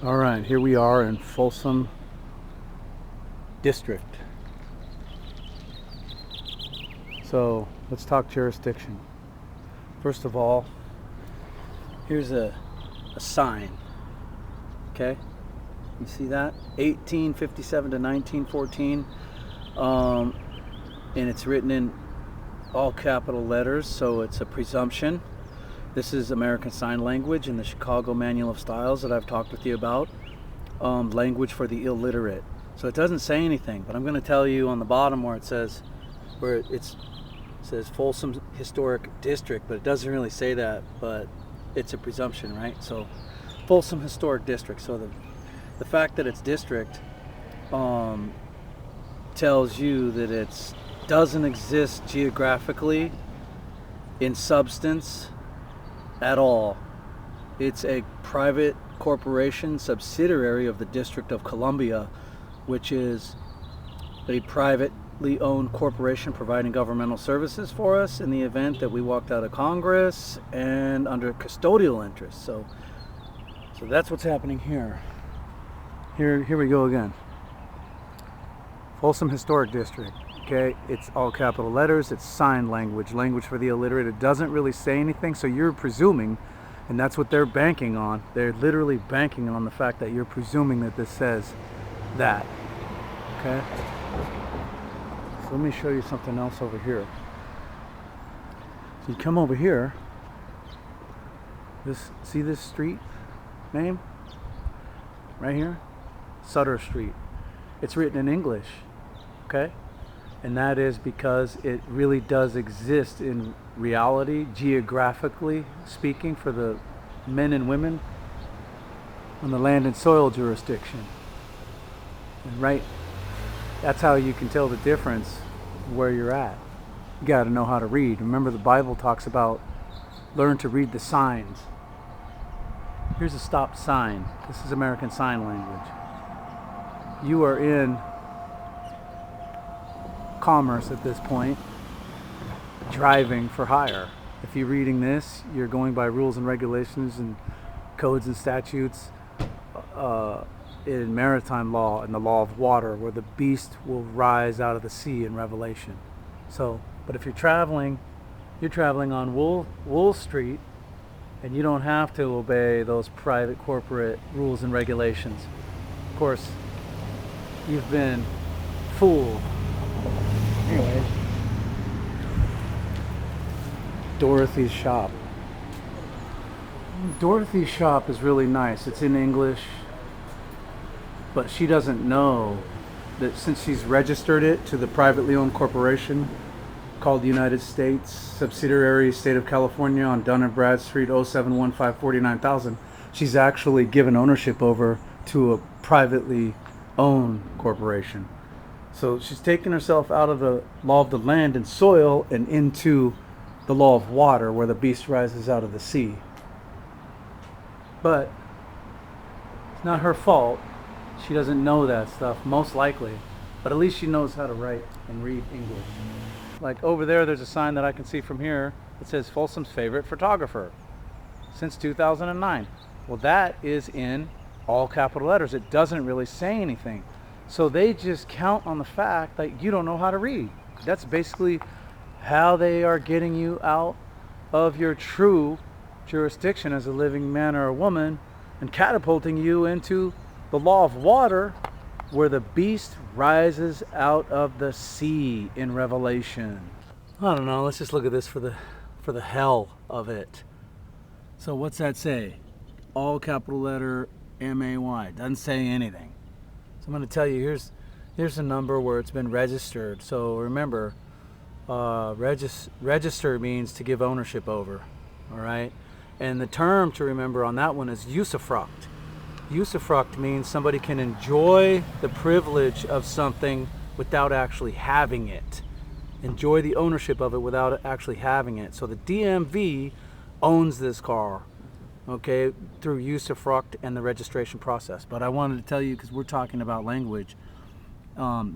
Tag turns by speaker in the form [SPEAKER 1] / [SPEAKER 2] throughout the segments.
[SPEAKER 1] All right, here we are in Folsom District. So let's talk jurisdiction. First of all, here's a sign. Okay, you see that? 1857 to 1914, and it's written in all capital letters, so it's a presumption. This is American Sign Language in the Chicago Manual of Styles that I've talked with you about. Language for the illiterate. So it doesn't say anything, but I'm going to tell you on the bottom where it says, it says Folsom Historic District, but it doesn't really say that, but it's a presumption, right? So Folsom Historic District. So the fact that it's district tells you that it doesn't exist geographically in substance at all. It's a private corporation subsidiary of the District of Columbia, which is a privately owned corporation providing governmental services for us in the event that we walked out of Congress and under custodial interest. So that's what's happening here. Here we go again. Folsom Historic District. Okay, it's all capital letters, it's sign language, language for the illiterate. It doesn't really say anything, so you're presuming, and that's what they're banking on. They're literally banking on the fact that you're presuming that this says that. Okay? So let me show you something else over here. So you come over here, see this street name? Right here? Sutter Street. It's written in English, okay? And that is because it really does exist in reality, geographically speaking, for the men and women on the land and soil jurisdiction. And right, that's how you can tell the difference where you're at. You got to know how to read. Remember, the Bible talks about learn to read the signs. Here's a stop sign. This is American Sign Language. You are in commerce at this point, driving for hire. If you're reading this, you're going by rules and regulations and codes and statutes in maritime law and the law of water, where the beast will rise out of the sea in Revelation. So, but if you're traveling on Wool Street, and you don't have to obey those private corporate rules and regulations. Of course, you've been fooled. Anyway, Dorothy's shop. Dorothy's shop is really nice. It's in English, but she doesn't know that since she's registered it to the privately owned corporation called the United States Subsidiary State of California on Dun and Brad Street, 071549,000, she's actually given ownership over to a privately owned corporation. So she's taken herself out of the law of the land and soil and into the law of water, where the beast rises out of the sea. But it's not her fault. She doesn't know that stuff, most likely. But at least she knows how to write and read English. Like over there's a sign that I can see from here that says Folsom's favorite photographer since 2009. Well, that is in all capital letters. It doesn't really say anything. So they just count on the fact that you don't know how to read. That's basically how they are getting you out of your true jurisdiction as a living man or a woman and catapulting you into the law of water, where the beast rises out of the sea in Revelation. I don't know, let's just look at this for the hell of it. So what's that say? All capital letter MAY. Doesn't say anything. So I'm going to tell you, here's a number where it's been registered. So remember, register means to give ownership over, all right? And the term to remember on that one is usufruct. Usufruct means somebody can enjoy the privilege of something without actually having it. Enjoy the ownership of it without actually having it. So the DMV owns this car, okay, through usufruct and the registration process. But I wanted to tell you, because we're talking about language,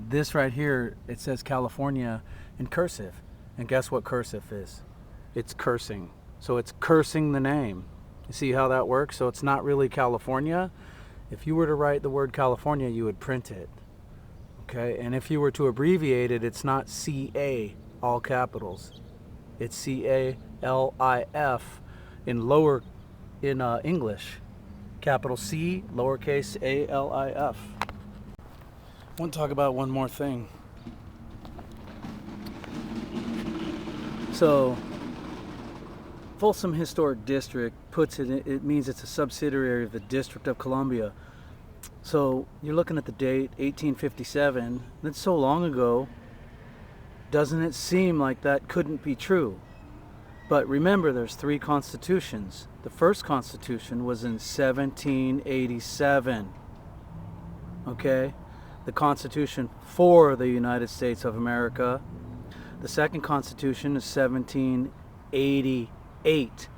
[SPEAKER 1] this right here, it says California in cursive. And guess what cursive is? It's cursing. So it's cursing the name. You see how that works? So it's not really California. If you were to write the word California, you would print it. Okay, and if you were to abbreviate it, it's not CA, all capitals. It's CALIF in English. Capital C, lowercase ALIF. I want to talk about one more thing. So, Folsom Historic District puts it means it's a subsidiary of the District of Columbia. So you're looking at the date 1857. That's so long ago. Doesn't it seem like that couldn't be true? But remember, there's 3 constitutions. The first constitution was in 1787. Okay? The Constitution for the United States of America. The second constitution is 1788.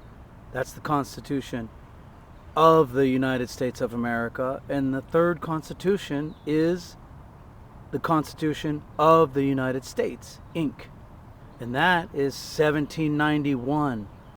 [SPEAKER 1] That's the Constitution of the United States of America. And the third constitution is the Constitution of the United States, Inc. And that is 1791.